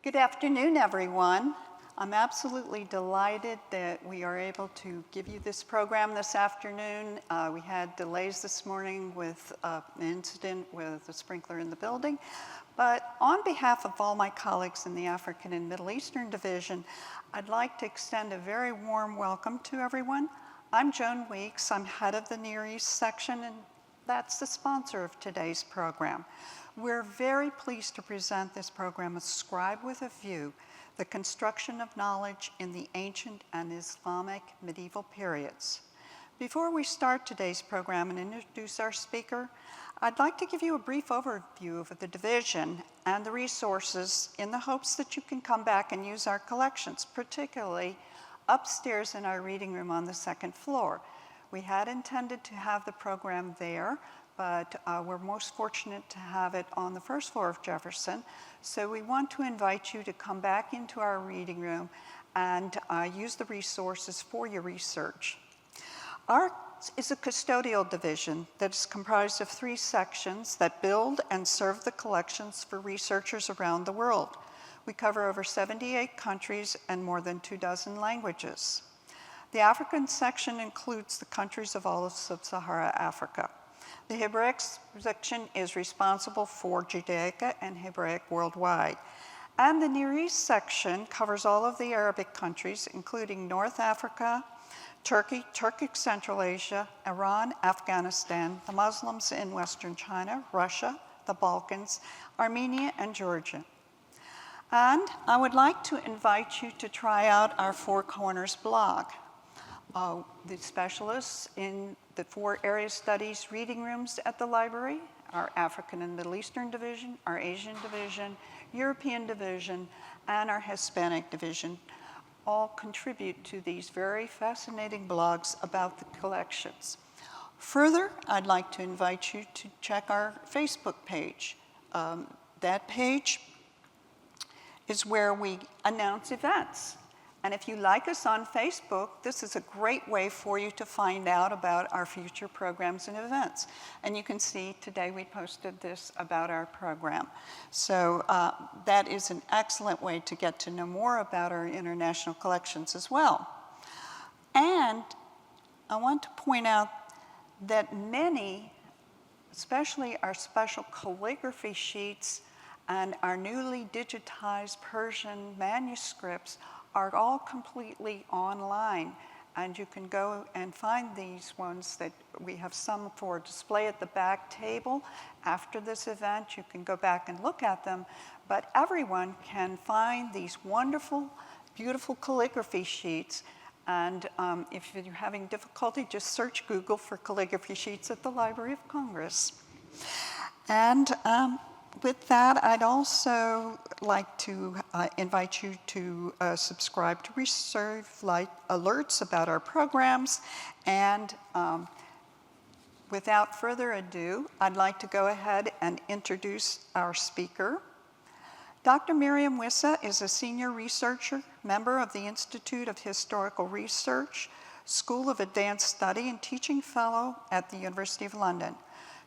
Good afternoon, everyone. I'm absolutely delighted that we are able to give you this program this afternoon. We had delays this morning with an incident with a sprinkler in the building. But on behalf of all my colleagues in the African and Middle Eastern Division, I'd like to extend a very warm welcome to everyone. I'm Joan Weeks. I'm head of the Near East section, and that's the sponsor of today's program. We're very pleased to present this program as Scribe with a View, the construction of knowledge in the ancient and Islamic medieval periods. Before we start today's program and introduce our speaker, I'd like to give you a brief overview of the division and the resources in the hopes that you can come back and use our collections, particularly upstairs in our reading room on the second floor. We had intended to have the program there, but we're most fortunate to have it on the first floor of Jefferson. So we want to invite you to come back into our reading room and use the resources for your research. Ours is a custodial division that is comprised of 3 sections that build and serve the collections for researchers around the world. We cover over 78 countries and more than 24 languages. The African section includes the countries of all of sub-Saharan Africa. The Hebraic section is responsible for Judaica and Hebraic worldwide. And the Near East section covers all of the Arabic countries, including North Africa, Turkey, Turkic Central Asia, Iran, Afghanistan, the Muslims in Western China, Russia, the Balkans, Armenia, and Georgia. And I would like to invite you to try out our Four Corners blog. The specialists in the 4 area studies reading rooms at the library, our African and Middle Eastern division, our Asian division, European division, and our Hispanic division all contribute to these very fascinating blogs about the collections. Further, I'd like to invite you to check our Facebook page. That page is where we announce events. And if you like us on Facebook, this is a great way for you to find out about our future programs and events. And you can see today we posted this about our program. So that is an excellent way to get to know more about our international collections as well. And I want to point out that many, especially our special calligraphy sheets and our newly digitized Persian manuscripts, are all completely online, and you can go and find these ones that we have some for display at the back table. After this event, you can go back and look at them, but everyone can find these wonderful, beautiful calligraphy sheets, and if you're having difficulty, just search Google for calligraphy sheets at the Library of Congress. And with that, I'd also like to invite you to subscribe to receive alerts about our programs. And without further ado, I'd like to go ahead and introduce our speaker. Dr. Myriam Wyssa is a senior researcher, member of the Institute of Historical Research, School of Advanced Study, and teaching fellow at the University of London.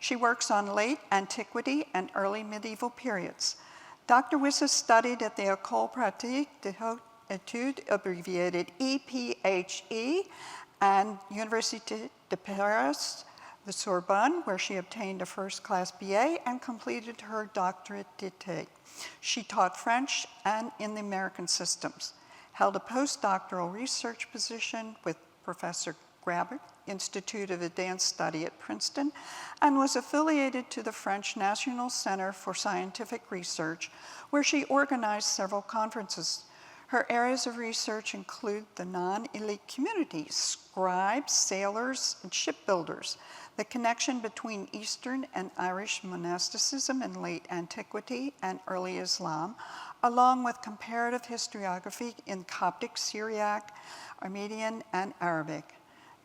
She works on late antiquity and early medieval periods. Dr. Wyssa studied at the École Pratique des Hautes Études, abbreviated EPHE, and Université de Paris, the Sorbonne, where she obtained a first-class BA and completed her doctorate d'été. She taught French and in the American systems, held a postdoctoral research position with Professor Graber, Institute of Advanced Study at Princeton, and was affiliated to the French National Center for Scientific Research, where she organized several conferences. Her areas of research include the non-elite communities, scribes, sailors, and shipbuilders, the connection between Eastern and Irish monasticism in late antiquity and early Islam, along with comparative historiography in Coptic, Syriac, Armenian, and Arabic.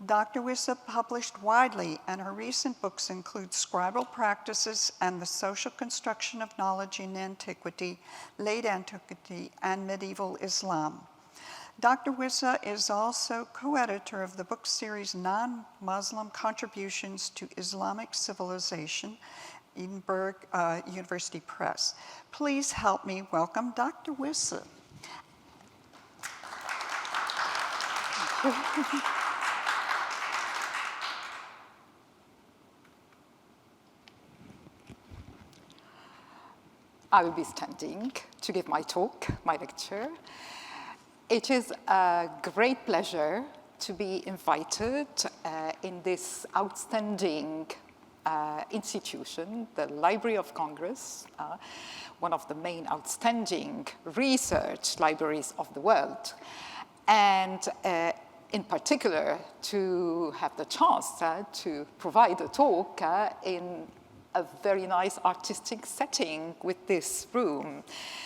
Dr. Wyssa published widely, and her recent books include Scribal Practices and the Social Construction of Knowledge in Antiquity, Late Antiquity, and Medieval Islam. Dr. Wyssa is also co-editor of the book series Non-Muslim Contributions to Islamic Civilization Edinburgh University Press. Please help me welcome Dr. Wyssa. I will be standing to give my talk, my lecture. It is a great pleasure to be invited in this outstanding institution, the Library of Congress, one of the main outstanding research libraries of the world. And in particular, to have the chance to provide a talk in a very nice artistic setting with this room.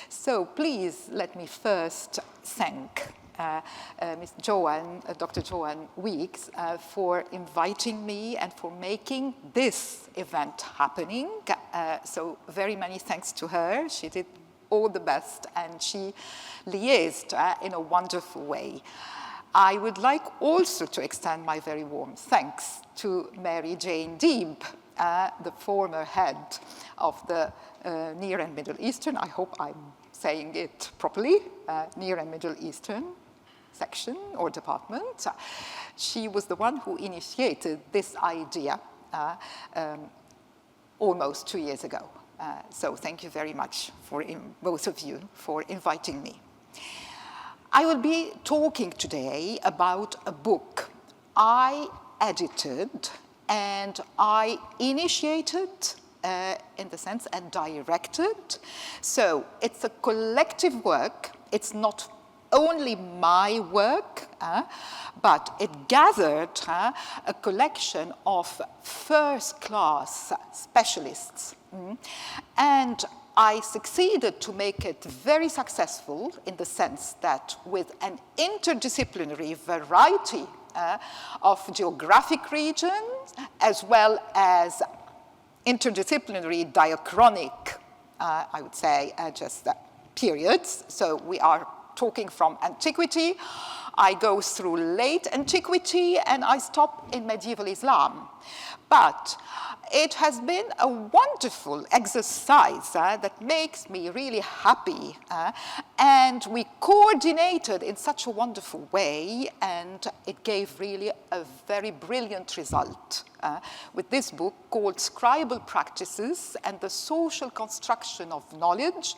So please let me first thank Ms. Dr. Joanne Weeks for inviting me and for making this event happening. So very many thanks to her. She did all the best and she liaised in a wonderful way. I would like also to extend my very warm thanks to Mary Jane Deeb, the former head of the Near and Middle Eastern, I hope I'm saying it properly, Near and Middle Eastern section or department. She was the one who initiated this idea almost 2 years ago. So thank you very much for both of you for inviting me. I will be talking today about a book I edited and I initiated, in the sense, and directed. So it's a collective work. It's not only my work, but it gathered a collection of first-class specialists. And I succeeded to make it very successful in the sense that with an interdisciplinary variety of geographic regions, as well as interdisciplinary diachronic, I would say, just periods. So we are talking from antiquity, I go through late antiquity, and I stop in medieval Islam. But it has been a wonderful exercise that makes me really happy. And we coordinated in such a wonderful way, and it gave really a very brilliant result with this book called Scribal Practices and the Social Construction of Knowledge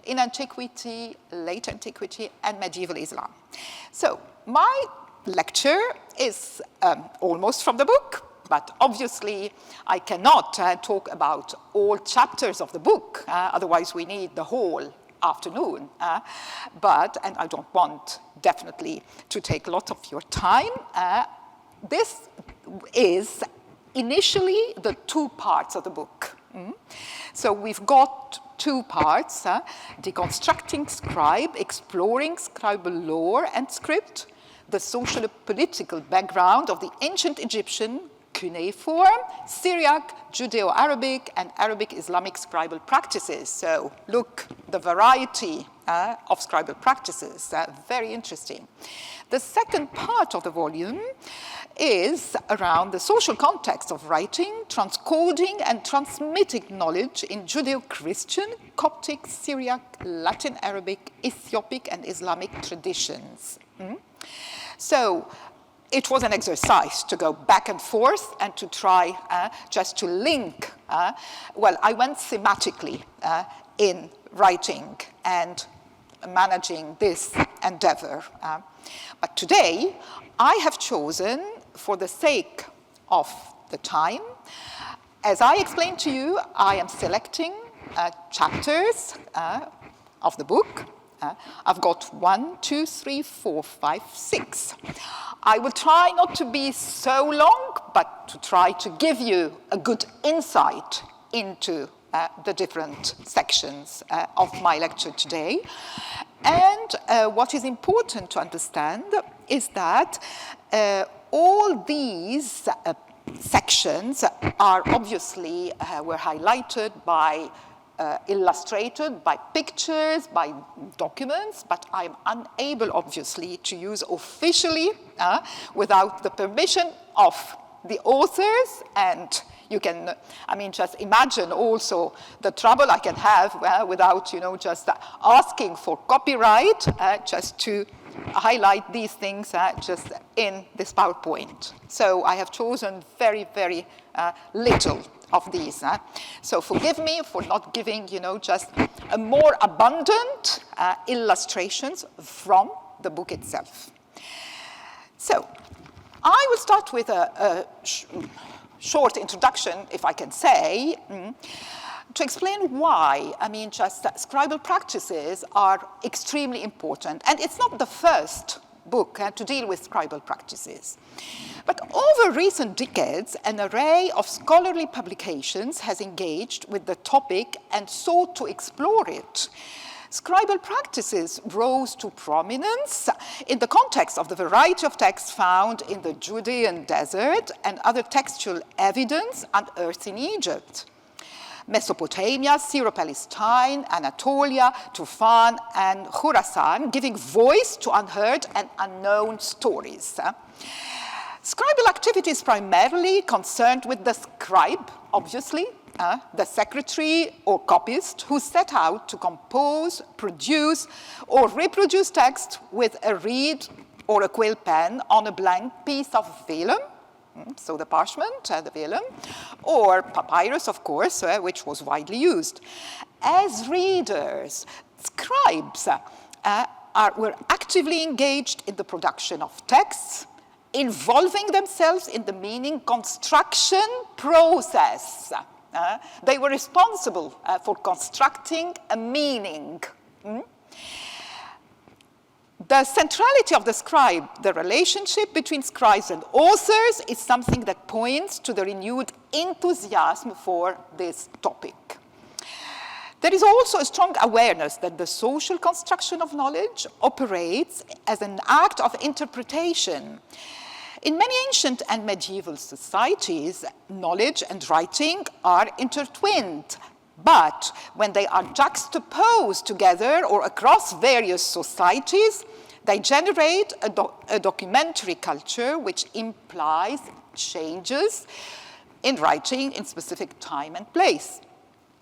in Antiquity, Late Antiquity, and Medieval Islam. So my lecture is almost from the book, but obviously I cannot talk about all chapters of the book, otherwise we need the whole afternoon. And I don't want definitely to take a lot of your time. This is initially the two parts of the book. So we've got two parts, Deconstructing Scribe, Exploring Scribal Lore and Script, the social and political background of the ancient Egyptian Cuneiform, Syriac, Judeo-Arabic, and Arabic Islamic scribal practices. So look, the variety of scribal practices, very interesting. The second part of the volume is around the social context of writing, transcoding, and transmitting knowledge in Judeo-Christian, Coptic, Syriac, Latin Arabic, Ethiopic, and Islamic traditions. So it was an exercise to go back and forth and to try just to link. Well, I went thematically in writing and managing this endeavor. But today, I have chosen, for the sake of the time, as I explained to you, I am selecting chapters of the book. I've got 1, 2, 3, 4, 5, 6. I will try not to be so long, but to try to give you a good insight into the different sections of my lecture today. And what is important to understand is that all these sections are obviously were highlighted by illustrated by pictures, by documents, but I'm unable, obviously, to use officially without the permission of the authors and You can, just imagine also the trouble I can have without, just asking for copyright, just to highlight these things just in this PowerPoint. So I have chosen very, very little of these. So forgive me for not giving, just a more abundant illustrations from the book itself. So I will start with a short introduction, if I can say, to explain why, scribal practices are extremely important. And it's not the first book to deal with scribal practices. But over recent decades, an array of scholarly publications has engaged with the topic and sought to explore it. Scribal practices rose to prominence in the context of the variety of texts found in the Judean desert and other textual evidence unearthed in Egypt. Mesopotamia, Syro-Palestine, Anatolia, Tufan, and Khorasan, giving voice to unheard and unknown stories. Scribal activity is primarily concerned with the scribe, obviously, the secretary or copyist who set out to compose, produce, or reproduce text with a reed or a quill pen on a blank piece of vellum, so the parchment, the vellum, or papyrus, of course, which was widely used. As readers, scribes were actively engaged in the production of texts, involving themselves in the meaning construction process. They were responsible for constructing a meaning. The centrality of the scribe, the relationship between scribes and authors, is something that points to the renewed enthusiasm for this topic. There is also a strong awareness that the social construction of knowledge operates as an act of interpretation. In many ancient and medieval societies, knowledge and writing are intertwined. But when they are juxtaposed together or across various societies, they generate a documentary culture which implies changes in writing in specific time and place.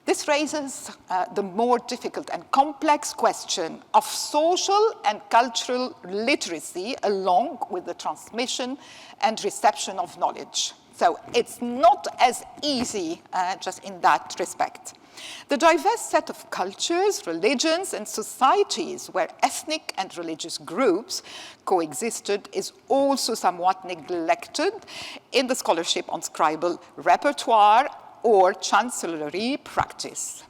This raises the more difficult and complex question of social and cultural literacy along with the transmission and reception of knowledge. So it's not as easy just in that respect. The diverse set of cultures, religions, and societies where ethnic and religious groups coexisted is also somewhat neglected in the scholarship on scribal repertoire or chancellery practice.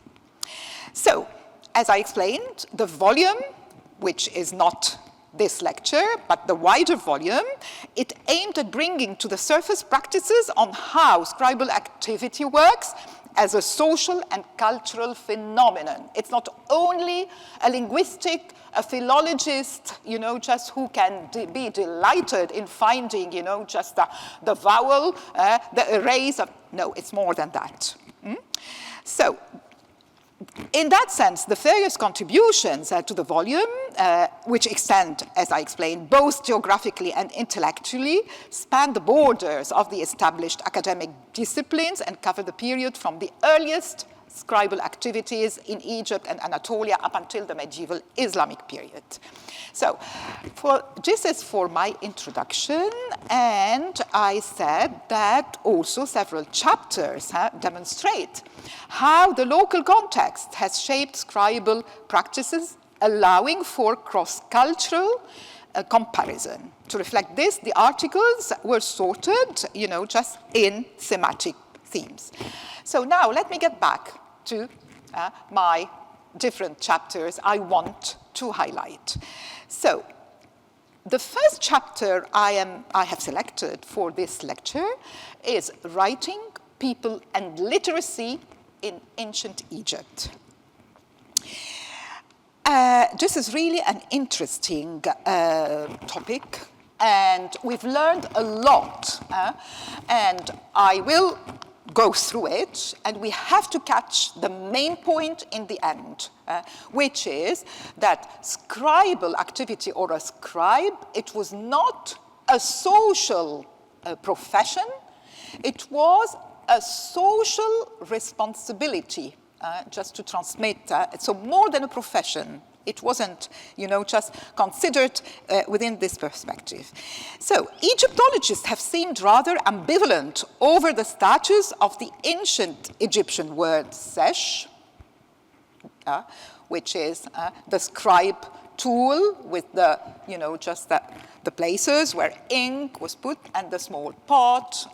So, as I explained, the volume, which is not this lecture, but the wider volume, it aimed at bringing to the surface practices on how scribal activity works as a social and cultural phenomenon. It's not only a linguistic, a philologist, just who can be delighted in finding, just the vowel, the arrays of, no, it's more than that. So, in that sense, the various contributions to the volume, which extend, as I explained, both geographically and intellectually, span the borders of the established academic disciplines and cover the period from the earliest scribal activities in Egypt and Anatolia up until the medieval Islamic period. So this is for my introduction, and I said that also several chapters demonstrate how the local context has shaped scribal practices, allowing for cross-cultural comparison. To reflect this, the articles were sorted, just in thematic themes. So now let me get back to my different chapters I want to highlight. So the first chapter I have selected for this lecture is Writing, People, and Literacy in Ancient Egypt. This is really an interesting topic, and we've learned a lot, and I will go through it, and we have to catch the main point in the end, which is that scribal activity, or a scribe, it was not a social profession. It was a social responsibility, just to transmit. So more than a profession. It wasn't, just considered within this perspective. So Egyptologists have seemed rather ambivalent over the status of the ancient Egyptian word sesh, which is the scribe tool with the, just the places where ink was put and the small pot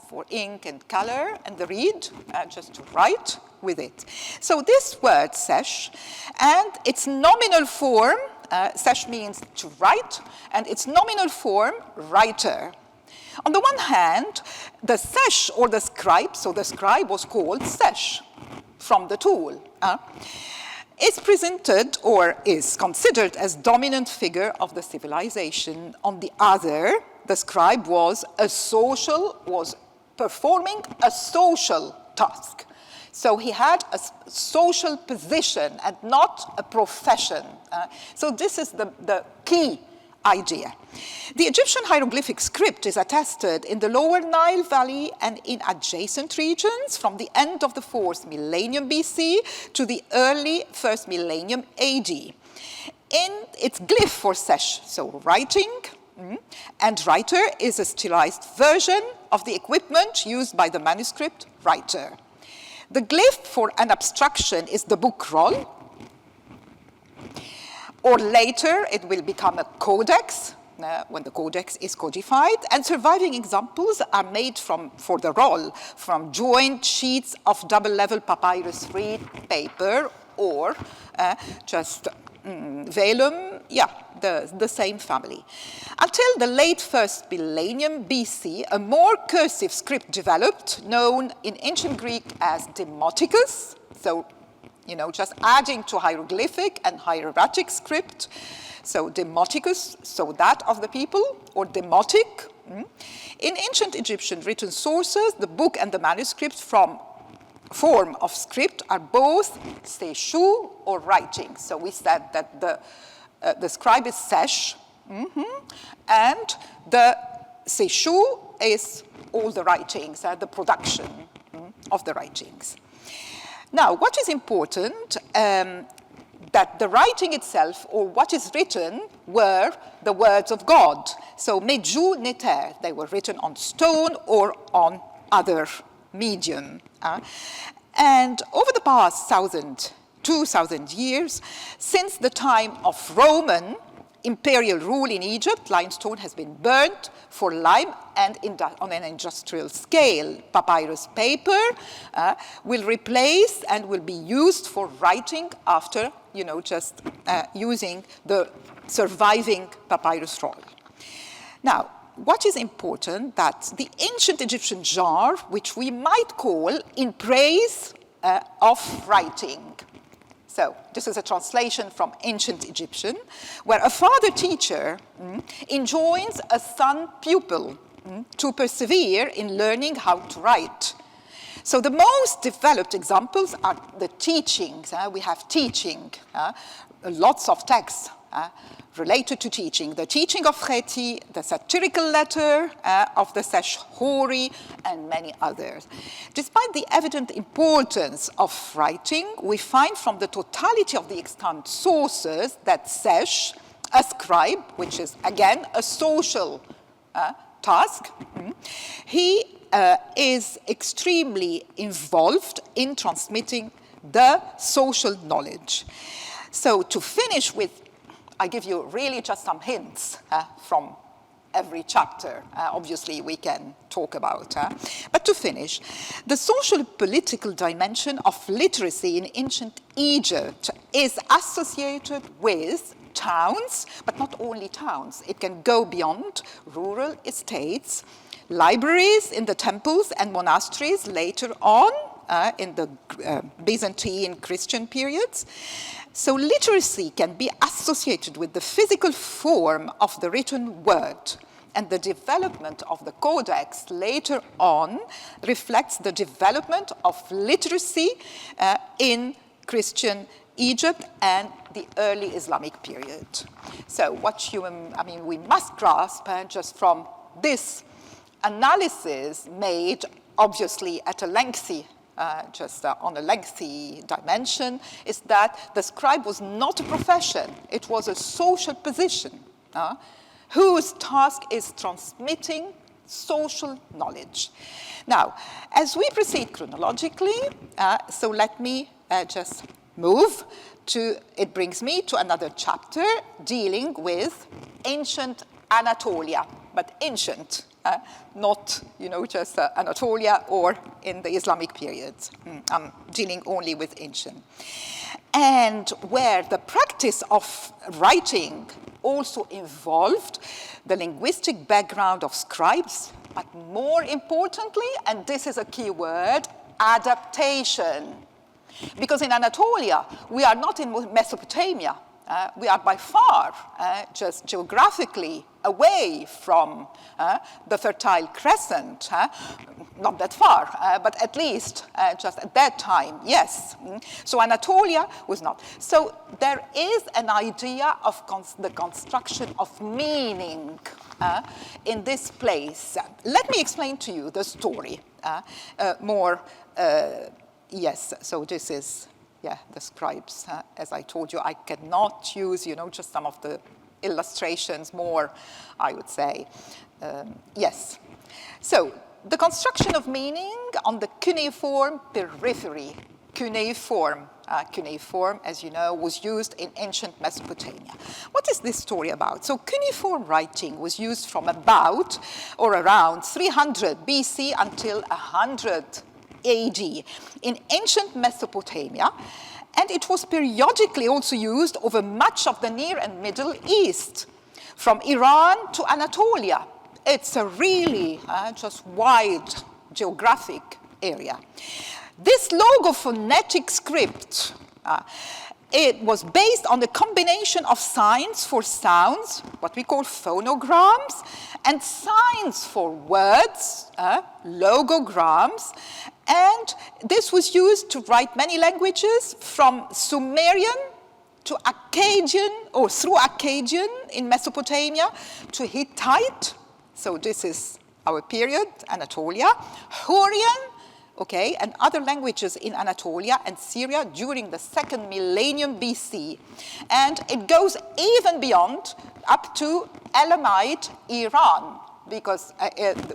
for ink and color and the reed, just to write with it. So this word sesh and its nominal form, sesh means to write, and its nominal form, writer. On the one hand, the sesh or the scribe, so the scribe was called sesh from the tool, is presented or is considered as dominant figure of the civilization. On the other, the scribe was performing a social task. So he had a social position and not a profession. So this is the key idea. The Egyptian hieroglyphic script is attested in the lower Nile Valley and in adjacent regions from the end of the 4th millennium BC to the early 1st millennium AD. In its glyph for sesh, so writing, and writer is a stylized version of the equipment used by the manuscript writer. The glyph for an abstraction is the book roll, or later it will become a codex, when the codex is codified, and surviving examples are made for the roll from joined sheets of double-level papyrus reed paper or just vellum, the same family. Until the late 1st millennium BC, a more cursive script developed, known in ancient Greek as demoticus, so just adding to hieroglyphic and hieratic script. So demoticus, so that of the people, or demotic. In ancient Egyptian written sources, the book and the manuscript from form of script are both seshu or writing. So we said that the scribe is sesh, and the seshu is all the writings, the production of the writings. Now, what is important, that the writing itself, or what is written, were the words of God. So, meju neter, they were written on stone or on other medium. And over the past 2,000 years, since the time of Roman imperial rule in Egypt, limestone has been burnt for lime and on an industrial scale. Papyrus paper will replace and will be used for writing after, just using the surviving papyrus roll. Now, what is important that the ancient Egyptian jar, which we might call in praise of writing. So this is a translation from ancient Egyptian, where a father teacher enjoins a son pupil to persevere in learning how to write. So the most developed examples are the teachings. We have teaching, lots of texts related to teaching. The teaching of Kheti, the satirical letter of the Sesh Hori, and many others. Despite the evident importance of writing, we find from the totality of the extant sources that Sesh, a scribe, which is again a social task, he is extremely involved in transmitting the social knowledge. So to finish with, I give you really just some hints from every chapter. Obviously, we can talk about. But to finish, the social political dimension of literacy in ancient Egypt is associated with towns, but not only towns. It can go beyond rural estates, libraries in the temples and monasteries later on in the Byzantine Christian periods. So literacy can be associated with the physical form of the written word, and the development of the codex later on reflects the development of literacy in Christian Egypt and the early Islamic period. So we must grasp just from this analysis made obviously at a lengthy, on a lengthy dimension, is that the scribe was not a profession. It was a social position whose task is transmitting social knowledge. Now, as we proceed chronologically, so let me just move to, it brings me to another chapter dealing with ancient Anatolia, but ancient, not, just Anatolia or in the Islamic period. I'm dealing only with ancient. And where the practice of writing also involved the linguistic background of scribes, but more importantly, and this is a key word, adaptation. Because in Anatolia, we are not in Mesopotamia. We are by far just geographically away from the Fertile Crescent. Not that far, but at least just at that time, yes. So Anatolia was not. So there is an idea of the construction of meaning in this place. Let me explain to you the story more. Yes, so this is, the scribes. As I told you, I cannot use, just some of the illustrations more, I would say. Yes. So the construction of meaning on the cuneiform periphery. Cuneiform, as you know, was used in ancient Mesopotamia. What is this story about? So cuneiform writing was used from about or around 300 BC until 100 AD in ancient Mesopotamia, and it was periodically also used over much of the Near and Middle East, from Iran to Anatolia. It's a really just wide geographic area. This logophonetic script, it was based on the combination of signs for sounds, what we call phonograms, and signs for words, logograms, and this was used to write many languages from Sumerian to Akkadian, or through Akkadian in Mesopotamia, to Hittite, so this is our period, Anatolia, Hurrian, okay, and other languages in Anatolia and Syria during the 2nd millennium BC. And it goes even beyond, up to Elamite Iran, because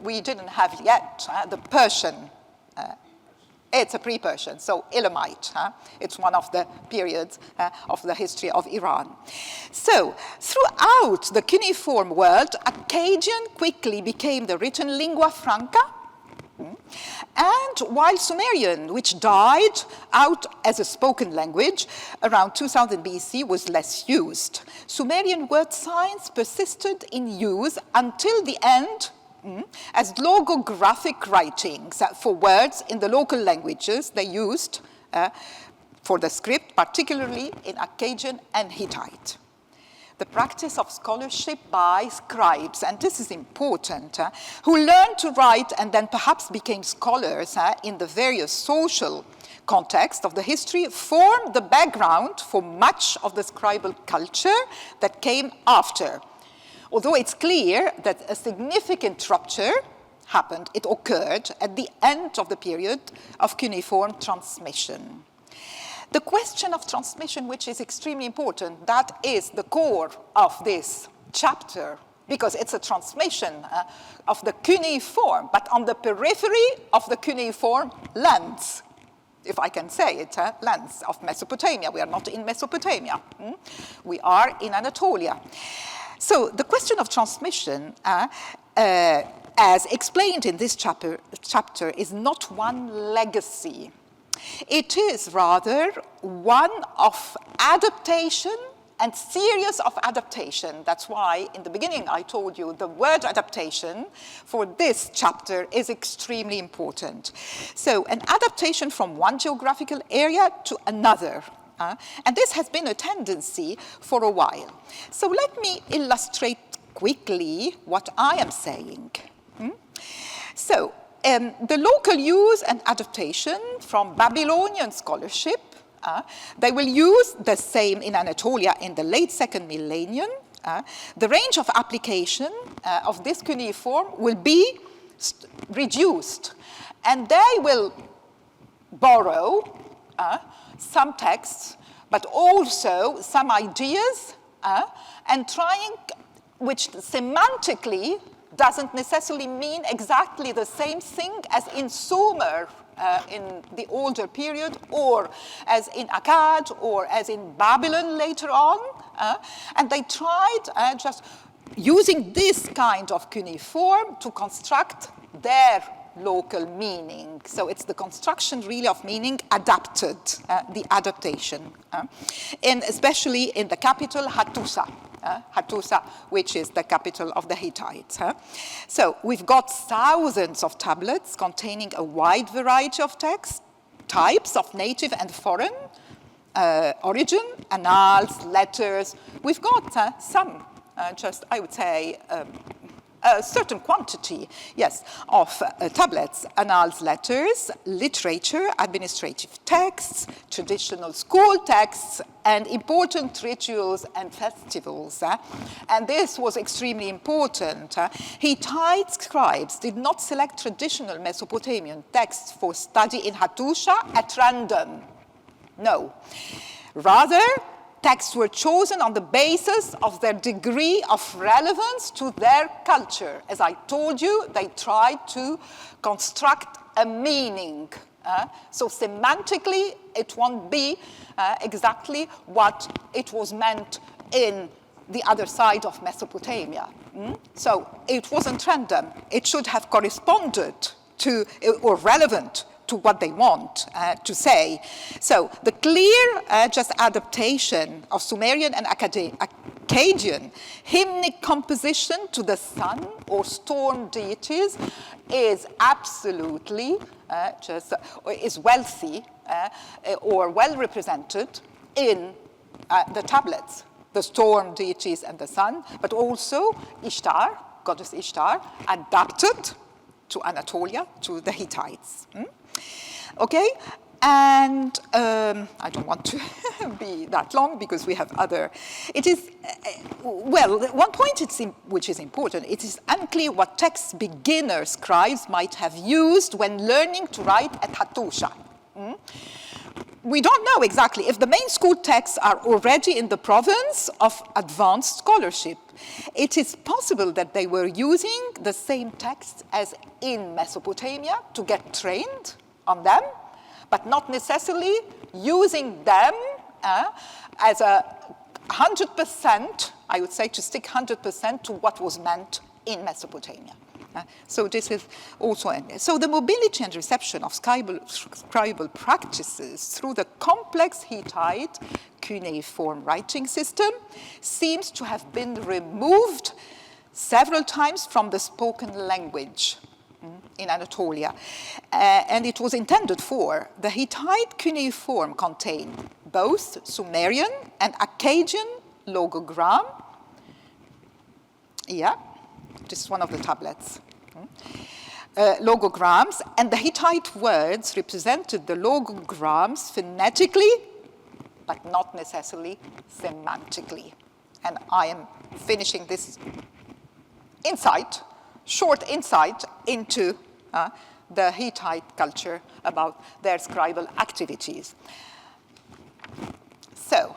we didn't have yet the Persian. It's a pre-Persian, so Elamite. It's one of the periods of the history of Iran. So throughout the cuneiform world, Akkadian quickly became the written lingua franca. And while Sumerian, which died out as a spoken language around 2000 BC, was less used, Sumerian word signs persisted in use until the end as logographic writings for words in the local languages they used for the script, particularly in Akkadian and Hittite. The practice of scholarship by scribes, and this is important, who learned to write and then perhaps became scholars in the various social contexts of the history, formed the background for much of the scribal culture that came after. Although it's clear that a significant rupture happened, it occurred at the end of the period of cuneiform transmission. The question of transmission, which is extremely important, that is the core of this chapter, because it's a transmission of the cuneiform, but on the periphery of the cuneiform lands, if I can say it, lands of Mesopotamia. We are not in Mesopotamia. We are in Anatolia. So the question of transmission, as explained in this chapter, is not one legacy. It is rather one of adaptation and series of adaptation. That's why in the beginning I told you the word adaptation for this chapter is extremely important. So an adaptation from one geographical area to another. And this has been a tendency for a while. So let me illustrate quickly what I am saying. So the local use and adaptation from Babylonian scholarship, they will use the same in Anatolia in the late 2nd millennium. The range of application of this cuneiform will be reduced. And they will borrow some texts, but also some ideas, and trying, which semantically doesn't necessarily mean exactly the same thing as in Sumer in the older period, or as in Akkad, or as in Babylon later on. And they tried just using this kind of cuneiform to construct their local meaning. So it's the construction really of meaning adapted, the adaptation, and especially in the capital Hattusa. Hattusa, which is the capital of the Hittites. So we've got thousands of tablets containing a wide variety of text types of native and foreign origin, annals, letters. We've got some, just I would say, a certain quantity, yes, of tablets, annals, letters, literature, administrative texts, traditional school texts, and important rituals and festivals. And this was extremely important. Hittite scribes did not select traditional Mesopotamian texts for study in Hattusha at random. No. Rather, texts were chosen on the basis of their degree of relevance to their culture. As I told you, they tried to construct a meaning. So semantically, it won't be exactly what it was meant in the other side of Mesopotamia. So it wasn't random. It should have corresponded to, or relevant to what they want to say. So the clear just adaptation of Sumerian and Akkadian hymnic composition to the sun or storm deities is absolutely is wealthy or well represented in the tablets, the storm deities and the sun, but also Ishtar, goddess Ishtar, adapted to Anatolia, to the Hittites. Okay, and I don't want to be that long because we have other. It is, well, one point which is important, it is unclear what texts beginner scribes might have used when learning to write at Hattusha. We don't know exactly if the main school texts are already in the province of advanced scholarship. It is possible that they were using the same texts as in Mesopotamia to get trained on them, but not necessarily using them as a 100%, I would say, to stick 100% to what was meant in Mesopotamia. So this is also, so the mobility and reception of scribal practices through the complex Hittite cuneiform writing system seems to have been removed several times from the spoken language in Anatolia. And it was intended for. The Hittite cuneiform contained both Sumerian and Akkadian logogram. Yeah, this is one of the tablets. Logograms, and the Hittite words represented the logograms phonetically, but not necessarily semantically. And I am finishing this insight, short insight into the Hittite culture about their scribal activities. So,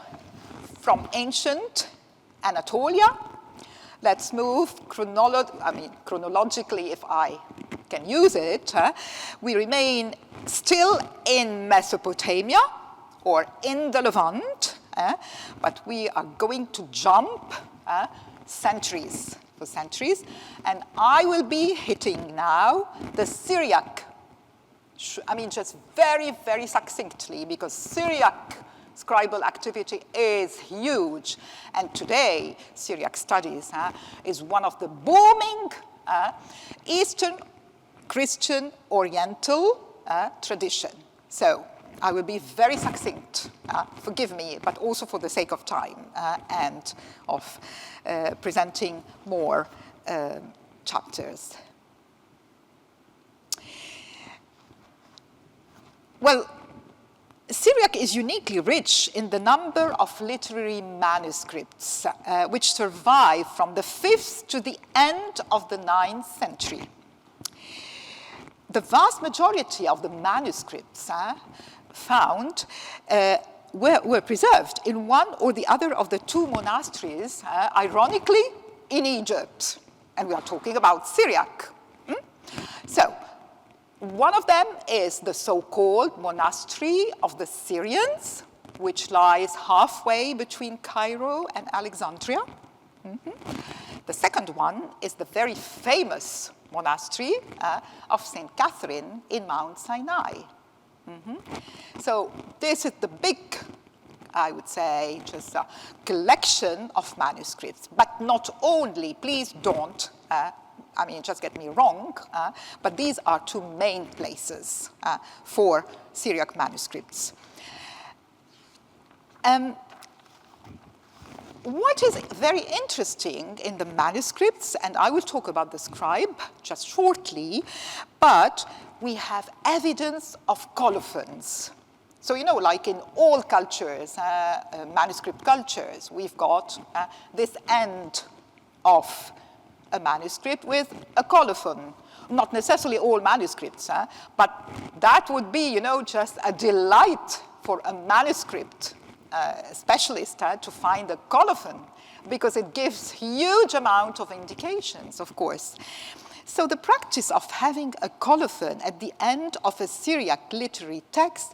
from ancient Anatolia, let's move chronologically, if I can use it. We remain still in Mesopotamia or in the Levant, but we are going to jump centuries for centuries, and I will be hitting now the Syriac. I mean, just very, very succinctly, because Syriac scribal activity is huge. And today, Syriac studies is one of the booming Eastern Christian Oriental tradition. So I will be very succinct, forgive me, but also for the sake of time and of presenting more chapters. Well, Syriac is uniquely rich in the number of literary manuscripts which survive from the 5th to the end of the 9th century. the vast majority of the manuscripts found were preserved in one or the other of the two monasteries, ironically, in Egypt. And we are talking about Syriac. So, one of them is the so-called monastery of the Syrians, which lies halfway between Cairo and Alexandria. The second one is the very famous monastery of St. Catherine in Mount Sinai. So this is the big, I would say, just a collection of manuscripts. But not only, please don't, just get me wrong, but these are two main places for Syriac manuscripts. What is very interesting in the manuscripts, and I will talk about the Scribe just shortly, but we have evidence of colophons. So, like in all cultures, manuscript cultures, we've got this end of a manuscript with a colophon. Not necessarily all manuscripts, but that would be, just a delight for a manuscript specialist to find a colophon, because it gives huge amount of indications, of course. So the practice of having a colophon at the end of a Syriac literary text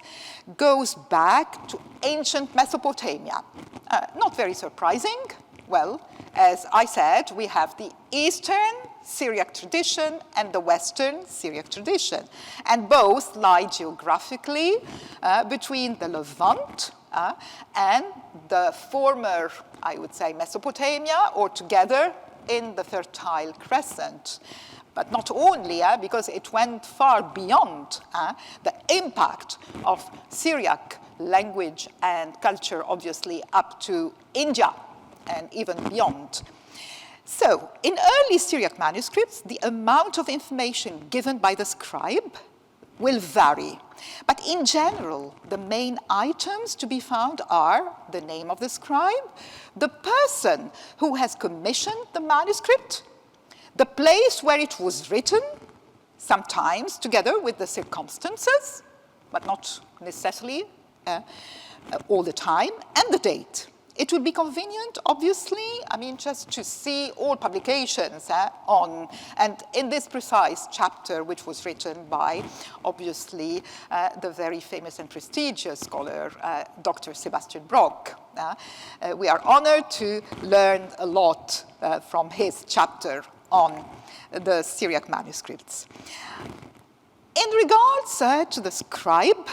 goes back to ancient Mesopotamia. Not very surprising. Well, as I said, we have the Eastern Syriac tradition and the Western Syriac tradition. And both lie geographically between the Levant and the former, I would say, Mesopotamia, or together in the Fertile Crescent. But not only, because it went far beyond the impact of Syriac language and culture, obviously, up to India and even beyond. So, in early Syriac manuscripts, the amount of information given by the scribe will vary. But in general, the main items to be found are the name of the scribe, the person who has commissioned the manuscript, the place where it was written, sometimes together with the circumstances, but not necessarily all the time, and the date. It would be convenient, obviously, just to see all publications on, and in this precise chapter, which was written by, obviously, the very famous and prestigious scholar, Dr. Sebastian Brock. We are honored to learn a lot from his chapter on the Syriac manuscripts. In regards to the scribe,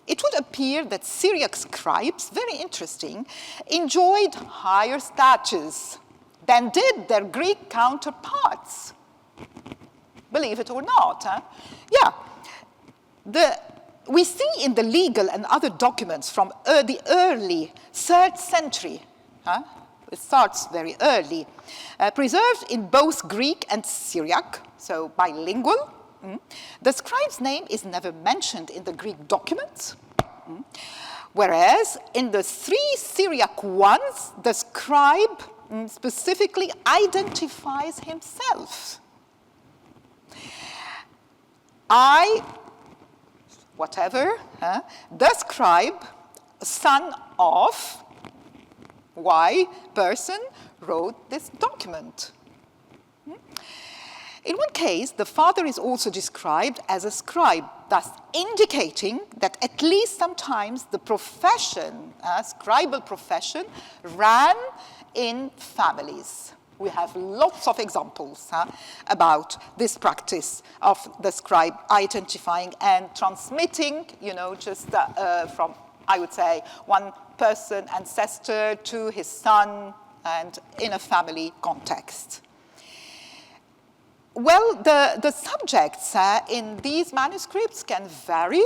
it would appear that Syriac scribes, very interesting, enjoyed higher status than did their Greek counterparts. Believe it or not, we see in the legal and other documents from the early 3rd century, it starts very early, preserved in both Greek and Syriac, so bilingual. The scribe's name is never mentioned in the Greek documents, whereas in the 3 Syriac ones, the scribe specifically identifies himself. The scribe, son of Y person, wrote this document. In one case, the father is also described as a scribe, thus indicating that at least sometimes the profession, scribal profession, ran in families. We have lots of examples about this practice of the scribe identifying and transmitting, from, I would say, one person, ancestor, to his son, and in a family context. Well, the subjects in these manuscripts can vary.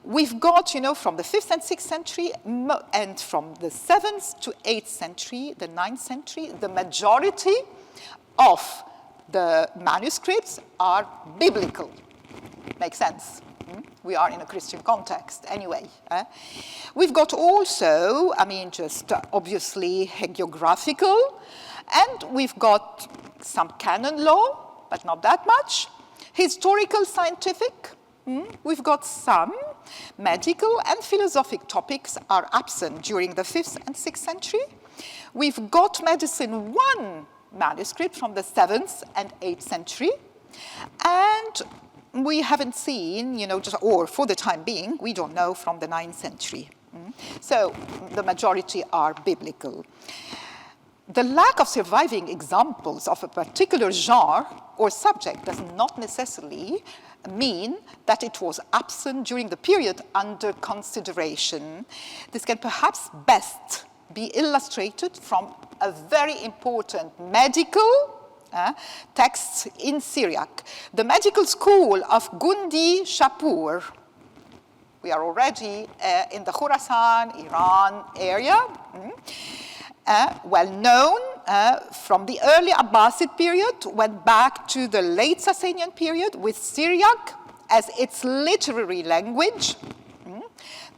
We've got, from the 5th and 6th century, and from the 7th to 8th century, the 9th century, the majority of the manuscripts are biblical. Makes sense. We are in a Christian context anyway. We've got also, obviously hagiographical, and we've got some canon law, but not that much. Historical, scientific, we've got some. Medical and philosophic topics are absent during the 5th and 6th century. We've got medicine, one manuscript from the 7th and 8th century. And we haven't seen, or for the time being, we don't know from the 9th century. So the majority are biblical. The lack of surviving examples of a particular genre or subject does not necessarily mean that it was absent during the period under consideration. This can perhaps best be illustrated from a very important medical text in Syriac. The medical school of Gundi Shapur. We are already in the Khorasan, Iran area. Well known from the early Abbasid period, went back to the late Sasanian period with Syriac as its literary language.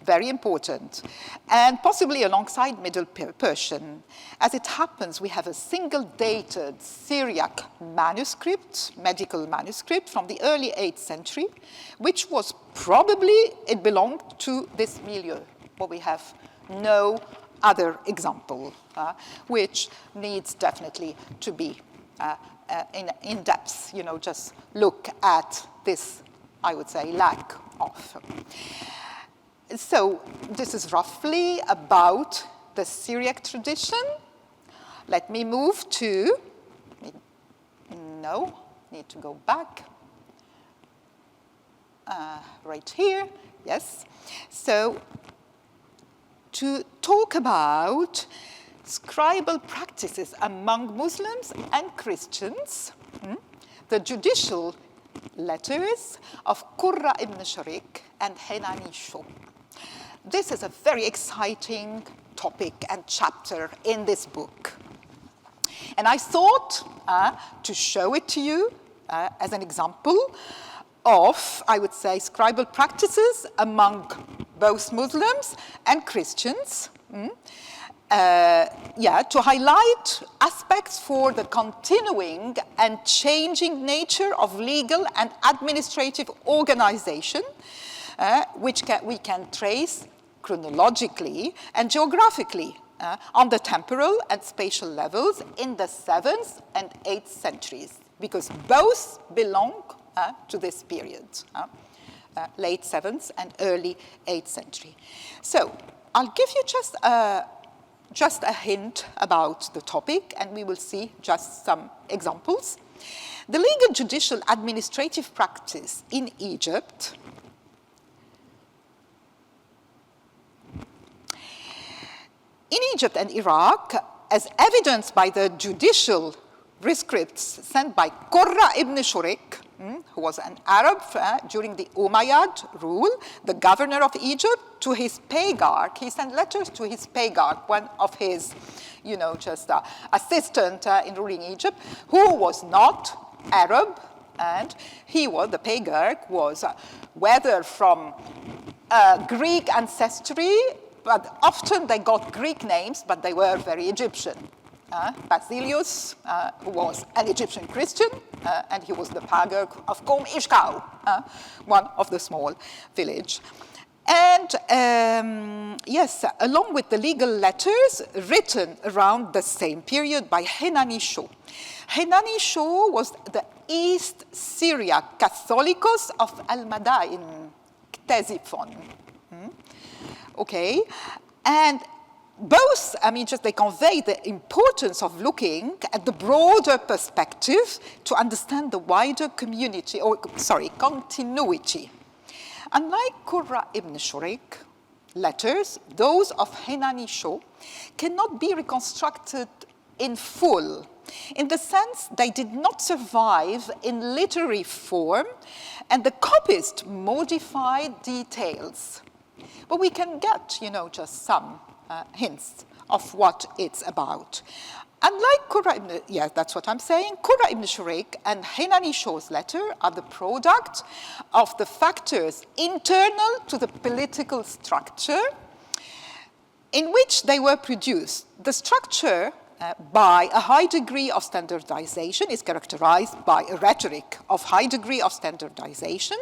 Very important, and possibly alongside Middle Persian. As it happens, we have a single dated Syriac manuscript, medical manuscript from the early 8th century, which was probably, it belonged to this milieu, but we have no other example, which needs definitely to be in depth, just look at this, I would say, lack of. So this is roughly about the Syriac tradition. Let me move to, need to go back. Right here, yes. So to talk about scribal practices among Muslims and Christians, the judicial letters of Qurra ibn Sharik and Hinani Sho. This is a very exciting topic and chapter in this book. And I thought to show it to you as an example of, I would say, scribal practices among both Muslims and Christians. To highlight aspects for the continuing and changing nature of legal and administrative organization, which we can trace chronologically and geographically on the temporal and spatial levels in the 7th and 8th centuries, because both belong to this period, late 7th and early 8th century. So I'll give you just a hint about the topic, and we will see just some examples. The legal, judicial, administrative practice in Egypt and Iraq, as evidenced by the judicial rescripts sent by Qurra ibn Sharik, who was an Arab during the Umayyad rule, the governor of Egypt, to his patriarch. He sent letters to his patriarch, one of his, assistant in ruling Egypt, who was not Arab, and the patriarch was whether from Greek ancestry, but often they got Greek names, but they were very Egyptian. Basilius, who was an Egyptian Christian, and he was the patriarch of Qom Ishkau, one of the small village. And yes, along with the legal letters written around the same period by Hinani Sho. Hinani Sho was the East Syriac Catholicos of Al-Madain, Ctesiphon. Okay, and both, they convey the importance of looking at the broader perspective to understand the wider continuity. Unlike Qurra ibn Sharik letters, those of Hinani Sho cannot be reconstructed in full, in the sense they did not survive in literary form, and the copyist modified details. But we can get, just some hints of what it's about. Unlike Qurra ibn, that's what I'm saying, Qurra ibn Sharik and Hinani Sho's letter are the product of the factors internal to the political structure in which they were produced. The structure by a high degree of standardization, is characterized by a rhetoric of high degree of standardization.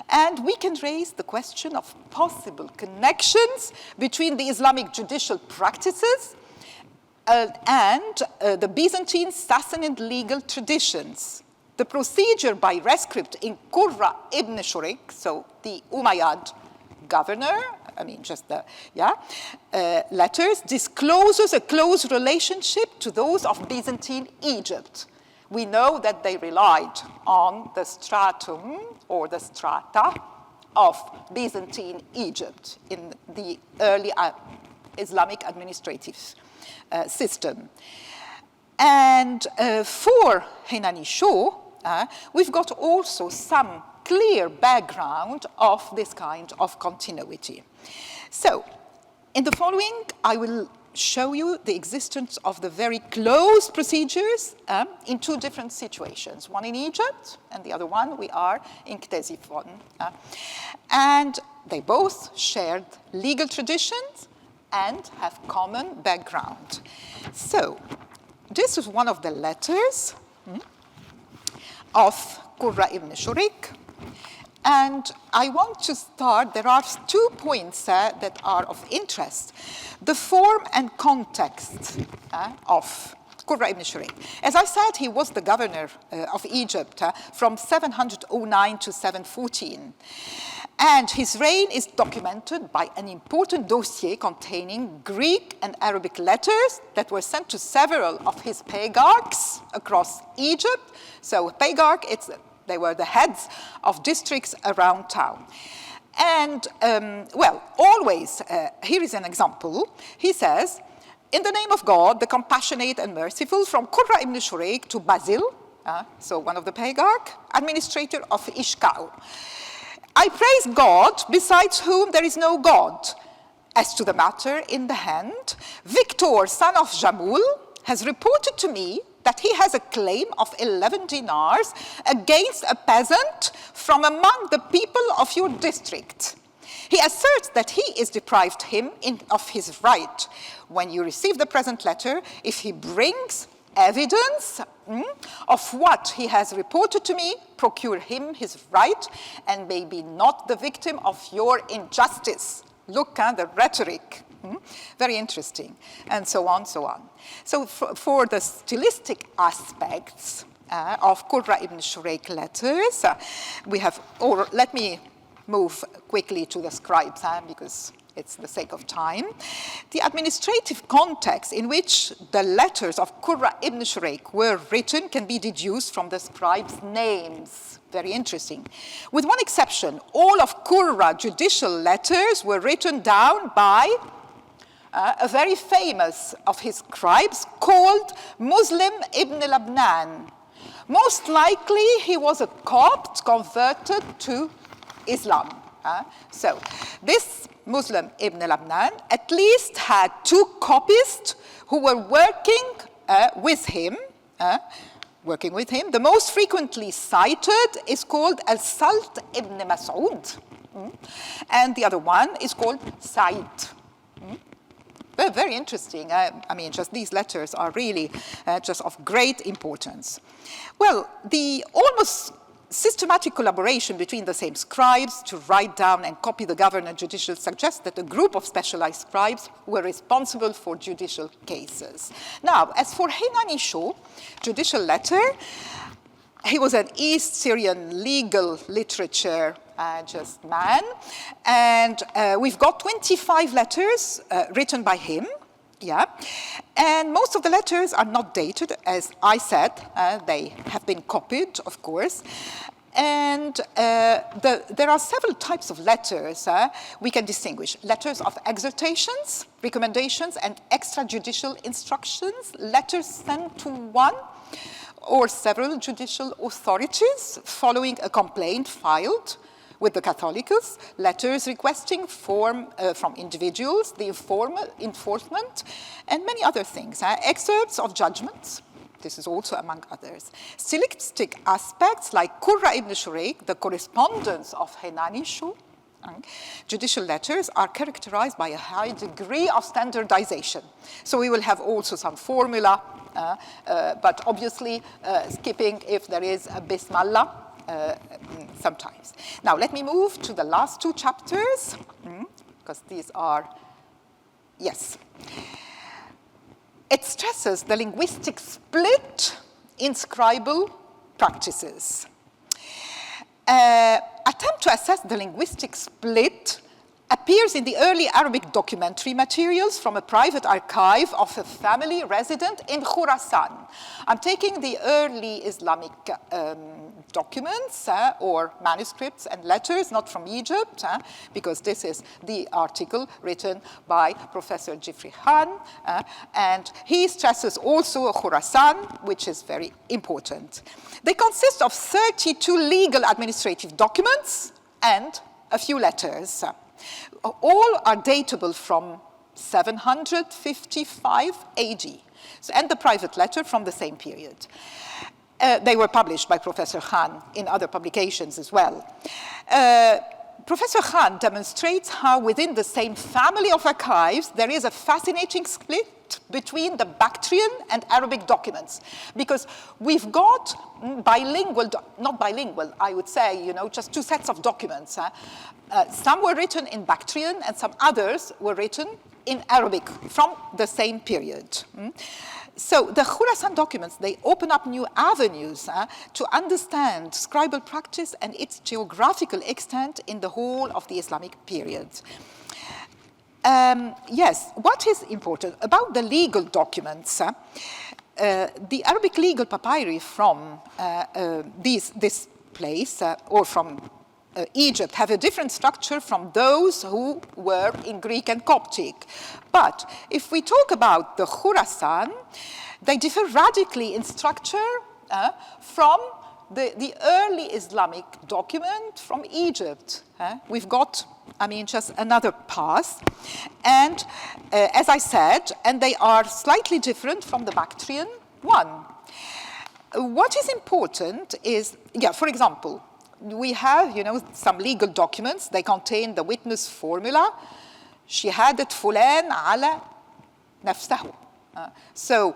And we can raise the question of possible connections between the Islamic judicial practices and the Byzantine Sassanid legal traditions. The procedure by rescript in Qurra ibn Shurik, so the Umayyad governor, I mean, just the, letters, discloses a close relationship to those of Byzantine Egypt. We know that they relied on the stratum or the strata of Byzantine Egypt in the early Islamic administrative system. And for Hainani Show, we've got also some clear background of this kind of continuity. So, in the following, I will show you the existence of the very close procedures in two different situations. One in Egypt, and the other one we are in Ctesiphon. And they both shared legal traditions and have common background. So, this is one of the letters of Qurra ibn Shurik. And I want to start, there are 2 points that are of interest. The form and context of Qurra ibn Shurik. As I said, he was the governor of Egypt from 709 to 714. And his reign is documented by an important dossier containing Greek and Arabic letters that were sent to several of his patriarchs across Egypt. So patriarch, they were the heads of districts around town. And, always, here is an example. He says, in the name of God, the compassionate and merciful, from Qurra ibn Shurik to Basil, so one of the patriarch, administrator of Ishkau. I praise God, besides whom there is no God. As to the matter in the hand, Victor, son of Jamul, has reported to me that he has a claim of 11 dinars against a peasant from among the people of your district. He asserts that he is deprived him of his right. When you receive the present letter, if he brings evidence of what he has reported to me, procure him his right, and may be not the victim of your injustice. Look at the rhetoric. Very interesting, and so on, so on. So for the stylistic aspects of Qurra ibn Shurik letters, we have, or let me move quickly to the scribes, because it's the sake of time. The administrative context in which the letters of Qurra ibn Shurik were written can be deduced from the scribes' names. Very interesting. With one exception, all of Qurra judicial letters were written down by a very famous of his scribes called Muslim ibn Labnan. Most likely he was a Copt converted to Islam. So this Muslim ibn Labnan at least had 2 copyists who were working with him. The most frequently cited is called Al-Salt ibn Mas'ud, and the other one is called Sa'id. They're very interesting. I mean, just these letters are really just of great importance. Well, the almost systematic collaboration between the same scribes to write down and copy the governor judicial suggests that a group of specialized scribes were responsible for judicial cases. Now, as for Hainani Show, judicial letter, he was an East Syrian legal literature just man, and we've got 25 letters written by him. And most of the letters are not dated, as I said. They have been copied, of course. And there are several types of letters we can distinguish. Letters of exhortations, recommendations, and extrajudicial instructions. Letters sent to one or several judicial authorities following a complaint filed with the Catholicus, letters requesting from individuals, the enforcement, and many other things. Excerpts of judgments, this is also among others. Stylistic aspects like Qurra ibn Shurik, the correspondence of Hainani Show, Judicial letters are characterized by a high degree of standardization. So we will have also some formula, but obviously skipping if there is a bismillah sometimes. Now let me move to the last two chapters, because these are, yes. It stresses the linguistic split in scribal practices. Attempt to assess the linguistic split appears in the early Arabic documentary materials from a private archive of a family resident in Khorasan. I'm taking the early Islamic documents or manuscripts and letters, not from Egypt, because this is the article written by Professor Jeffrey Hahn, and he stresses also Khorasan, which is very important. They consist of 32 legal administrative documents and a few letters. All are datable from 755 AD, and the private letter from the same period. They were published by Professor Hahn in other publications as well. Professor Hahn demonstrates how within the same family of archives there is a fascinating split between the Bactrian and Arabic documents, because we've got bilingual, not bilingual, I would say, just two sets of documents. Some were written in Bactrian and some others were written in Arabic from the same period. So the Khorasan documents, they open up new avenues to understand scribal practice and its geographical extent in the whole of the Islamic period. Yes, what is important about the legal documents? The Arabic legal papyri from this place or from Egypt have a different structure from those who were in Greek and Coptic. But if we talk about the Khorasan, they differ radically in structure from the early Islamic document from Egypt. We've got, just another pass. And as I said, and they are slightly different from the Bactrian one. What is important is, for example, we have, some legal documents. They contain the witness formula. شهادة فلان على نفسه. So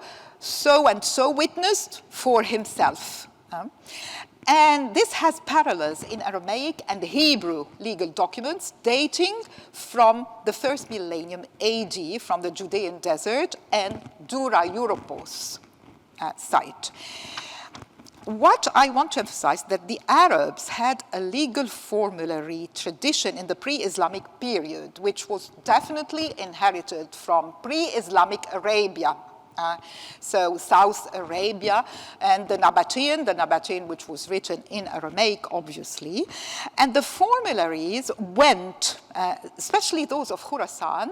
and so witnessed for himself. And this has parallels in Aramaic and Hebrew legal documents dating from the first millennium AD from the Judean desert and Dura Europos site. What I want to emphasize that the Arabs had a legal formulary tradition in the pre-Islamic period, which was definitely inherited from pre-Islamic Arabia. So South Arabia and the Nabatean which was written in Aramaic, obviously. And the formularies went, especially those of Khorasan,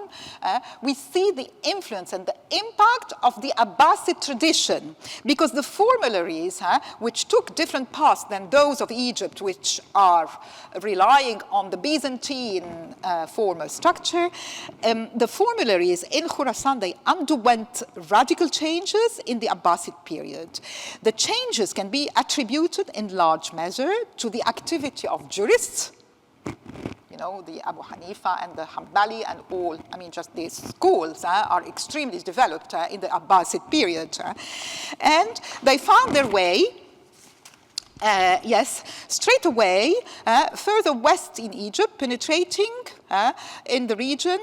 we see the influence and the impact of the Abbasid tradition, because the formularies, which took different paths than those of Egypt, which are relying on the Byzantine formal structure, the formularies in Khorasan, they underwent radical changes in the Abbasid period. The changes can be attributed in large measure to the activity of jurists, the Abu Hanifa and the Hanbali and all, just these schools are extremely developed in the Abbasid period. And they found their way, straight away, further west in Egypt, penetrating in the region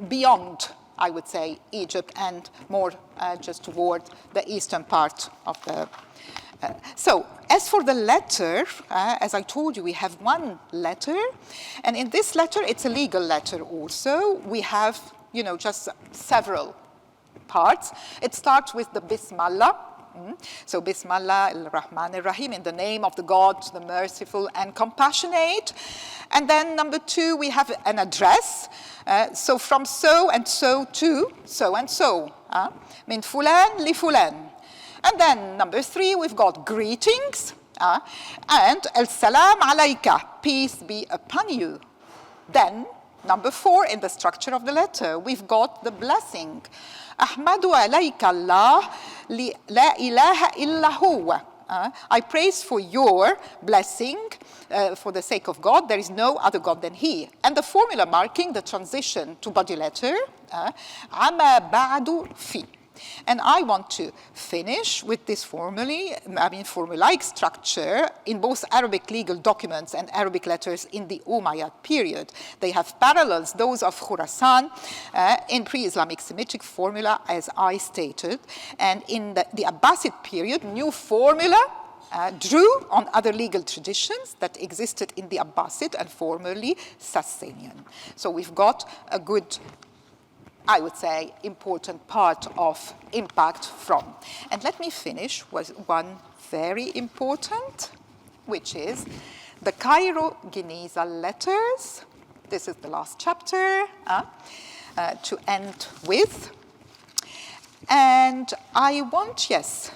beyond, I would say, Egypt and more just toward the eastern part of the... So, as for the letter, as I told you, we have one letter, and in this letter, it's a legal letter also. We have, just several parts. It starts with the Bismillah. So, Bismillah al-Rahman al-Rahim, in the name of the God, the merciful and compassionate. And then number 2, we have an address. So from so and so to so and so. Min fulan li fulan. And then number 3, we've got greetings. And al-salam alayka, peace be upon you. Then number 4, in the structure of the letter, we've got the blessing. Ahmadu alayka Allah li la ilaha illa huwa. I praise for your blessing for the sake of God. There is no other God than he. And the formula marking the transition to body letter, ama ba'du fi. And I want to finish with this formulaic structure in both Arabic legal documents and Arabic letters in the Umayyad period. They have parallels, those of Khorasan, in pre-Islamic Semitic formula, as I stated. And in the Abbasid period, new formula drew on other legal traditions that existed in the Abbasid and formerly Sasanian. So we've got a good, I would say, important part of impact from. And let me finish with one very important, which is the Cairo Genizah letters. This is the last chapter to end with. And I want, yes,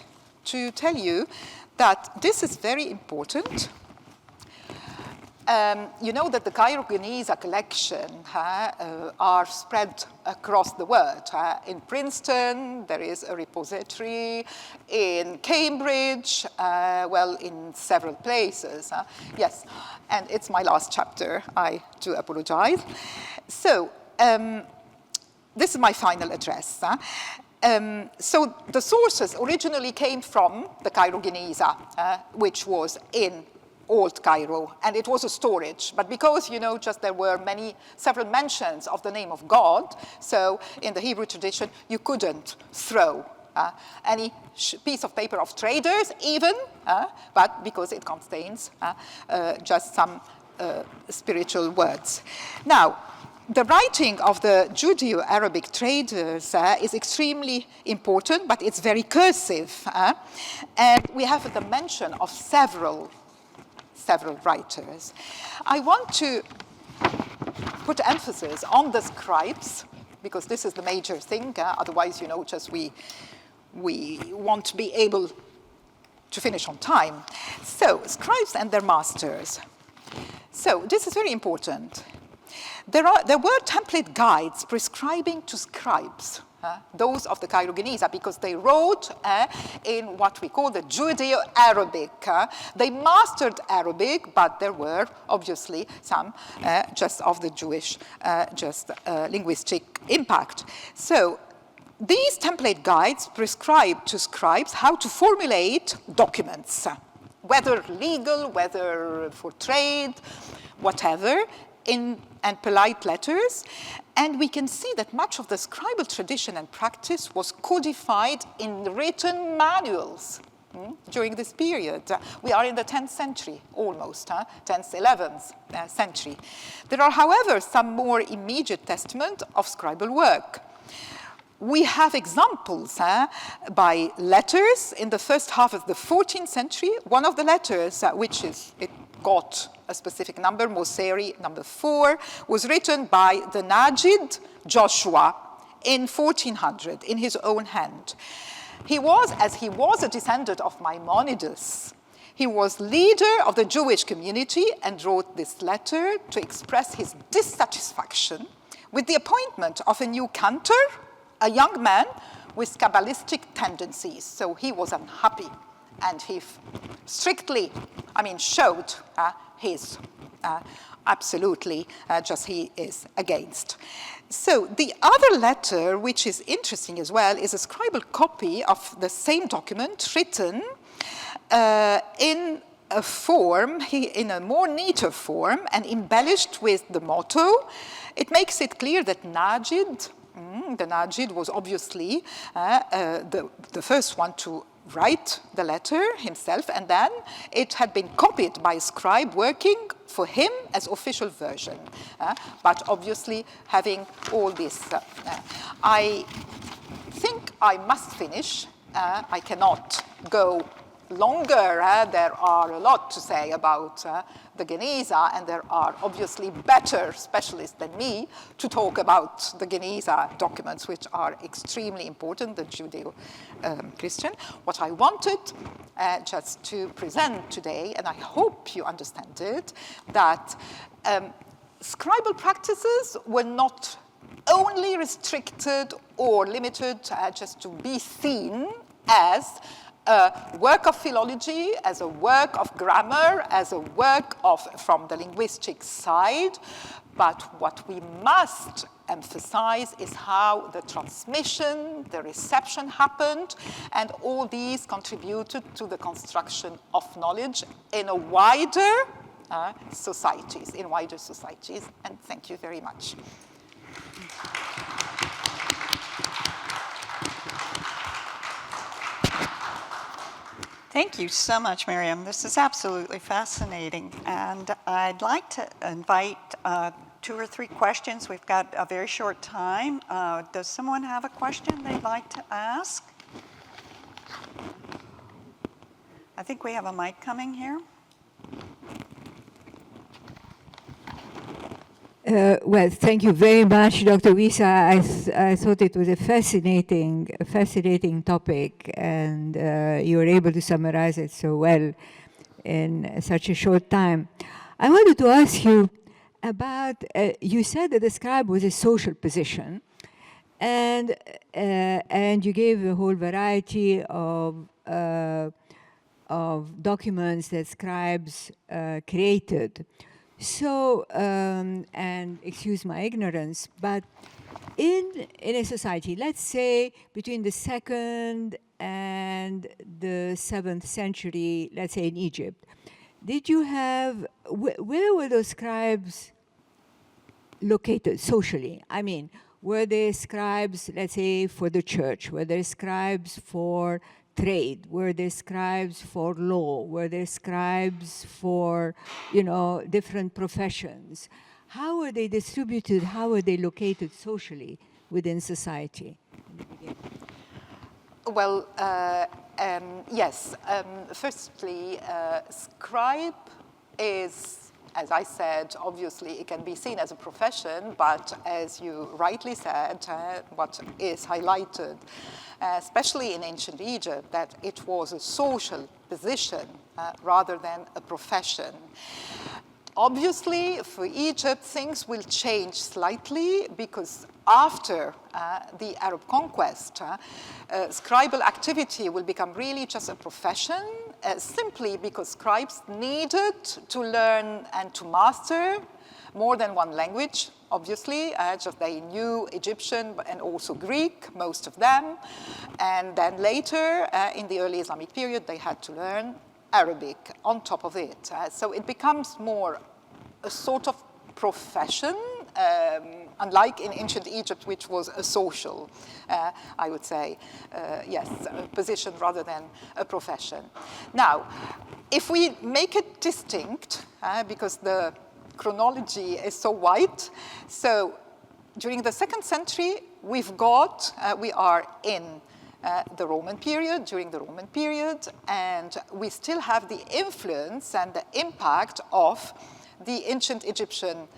to tell you that this is very important. You know that the Cairo Genizah collection are spread across the world. In Princeton, there is a repository. In Cambridge, well, in several places. Yes, and it's my last chapter. I do apologize. So this is my final address. So the sources originally came from the Cairo Genizah, which was in Old Cairo, and it was a storage. But because, you know, just there were several mentions of the name of God, so in the Hebrew tradition, you couldn't throw any piece of paper of traders even, but because it contains just some spiritual words. Now, the writing of the Judeo-Arabic traders is extremely important, but it's very cursive. And we have the mention of several writers. I want to put emphasis on the scribes, because this is the major thing. Otherwise, you know, just we won't be able to finish on time. So, scribes and their masters. So, this is very important. There were template guides prescribing to scribes, those of the Cairo Genizah, because they wrote in what we call the Judeo-Arabic. They mastered Arabic, but there were obviously some just of the Jewish linguistic impact. So these template guides prescribe to scribes how to formulate documents, whether legal, whether for trade, whatever, and polite letters. And we can see that much of the scribal tradition and practice was codified in written manuals during this period. We are in the 10th century, almost, 10th, 11th century. There are, however, some more immediate testament of scribal work. We have examples by letters in the first half of the 14th century. One of the letters, it got a specific number, Moseri number 4, was written by the Najid Joshua in 1400 in his own hand. He was a descendant of Maimonides. He was leader of the Jewish community and wrote this letter to express his dissatisfaction with the appointment of a new cantor, a young man with Kabbalistic tendencies. So he was unhappy, and he strictly, showed his absolutely he is against. So the other letter, which is interesting as well, is a scribal copy of the same document written in a form, in a more neater form, and embellished with the motto. It makes it clear that the Najid was obviously the first one to write the letter himself, and then it had been copied by a scribe working for him as official version, but obviously having all this. I think I must finish. I cannot go longer. There are a lot to say about the Genizah, and there are obviously better specialists than me to talk about the Genizah documents, which are extremely important, the Judeo-Christian. What I wanted just to present today, and I hope you understand it, that scribal practices were not only restricted or limited just to be seen as a work of philology, as a work of grammar, as a work from the linguistic side. But what we must emphasize is how the transmission, the reception happened, and all these contributed to the construction of knowledge in a wider societies. And thank you very much. Thank you so much, Myriam. This is absolutely fascinating. And I'd like to invite 2 or 3 questions. We've got a very short time. Does someone have a question they'd like to ask? I think we have a mic coming here. Well, thank you very much, Dr. Wyssa. I thought it was a fascinating topic, and you were able to summarize it so well in such a short time. I wanted to ask you about, you said that the scribe was a social position, and you gave a whole variety of documents that scribes created. So, and excuse my ignorance, but in a society, let's say between the 2nd and the 7th century, let's say in Egypt, did you have, where were those scribes located socially? I mean, were they scribes, let's say, for the church? Were they scribes for trade? Were there scribes for law? Were there scribes for, different professions? How were they distributed? How were they located socially within society? Well, yes. Firstly, scribe is, as I said, obviously it can be seen as a profession, but as you rightly said, what is highlighted, especially in ancient Egypt, that it was a social position rather than a profession. Obviously, for Egypt, things will change slightly because after the Arab conquest, scribal activity will become really just a profession, simply because scribes needed to learn and to master more than one language, obviously. Just they knew Egyptian and also Greek, most of them. And then later, in the early Islamic period, they had to learn Arabic on top of it. So it becomes more a sort of profession, unlike in ancient Egypt, which was a social, I would say, yes, a position rather than a profession. Now, if we make it distinct, because the chronology is so wide, so during the 2nd century, we are in the Roman period, during the Roman period, and we still have the influence and the impact of the ancient Egyptian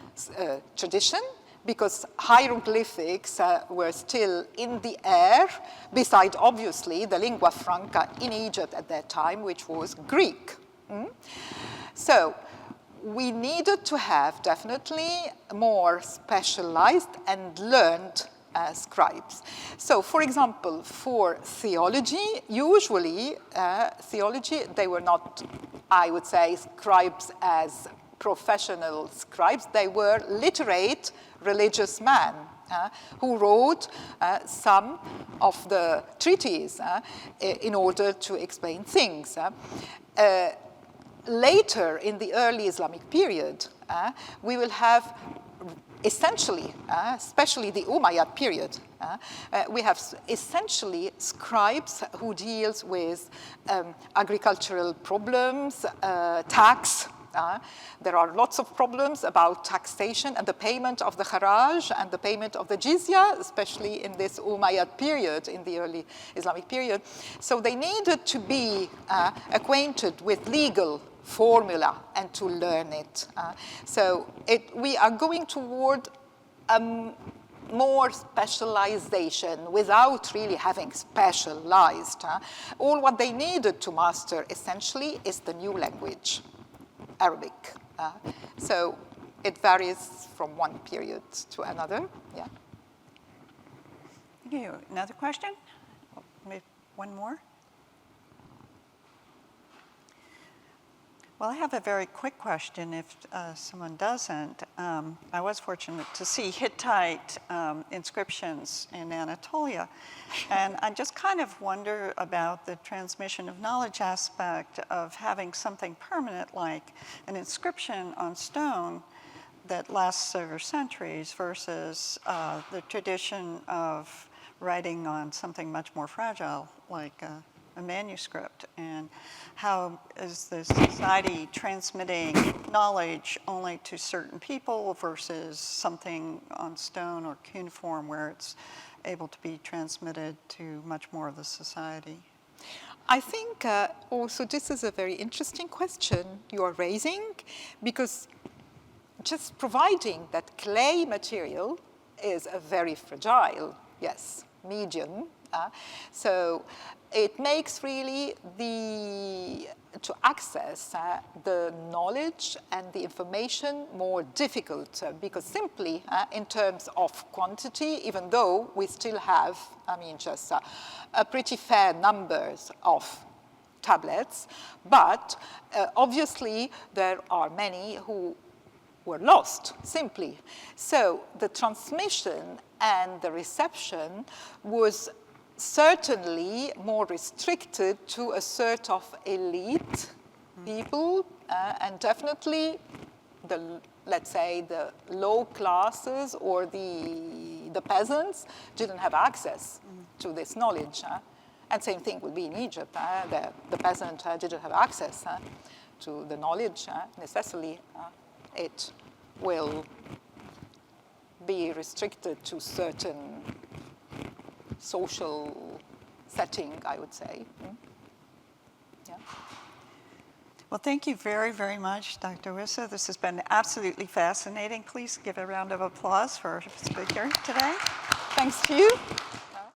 tradition, because hieroglyphics were still in the air, beside obviously the lingua franca in Egypt at that time, which was Greek. So we needed to have definitely more specialized and learned scribes. So, for example, for theology, usually they were not, I would say, scribes as professional scribes. They were literate religious men who wrote some of the treatises in order to explain things. Later, in the early Islamic period, we will have essentially, especially the Umayyad period, we have essentially scribes who deals with agricultural problems, tax. There are lots of problems about taxation and the payment of the Kharaj and the payment of the Jizya, especially in this Umayyad period, in the early Islamic period. So they needed to be acquainted with legal formula and to learn it. So we are going toward more specialization without really having specialized. All what they needed to master essentially is the new language, Arabic. So it varies from one period to another. Yeah. Thank you. Another question? Maybe one more? Well, I have a very quick question if someone doesn't. I was fortunate to see Hittite inscriptions in Anatolia, and I just kind of wonder about the transmission of knowledge aspect of having something permanent like an inscription on stone that lasts over centuries versus the tradition of writing on something much more fragile like a manuscript, and how is the society transmitting knowledge only to certain people versus something on stone or cuneiform where it's able to be transmitted to much more of the society? I think also this is a very interesting question you are raising, because just providing that clay material is a very fragile, yes, medium. So it makes really to access the knowledge and the information more difficult because simply in terms of quantity, even though we still have, just a pretty fair numbers of tablets, but obviously there are many who were lost, simply. So the transmission and the reception was certainly more restricted to a sort of elite people, and definitely let's say the low classes or the peasants didn't have access to this knowledge. And same thing would be in Egypt. The peasant didn't have access to the knowledge. Necessarily, it will be restricted to certain social setting, I would say. Yeah. Well, thank you very, very much, Dr. Wyssa. This has been absolutely fascinating. Please give a round of applause for our speaker today. Thanks to you.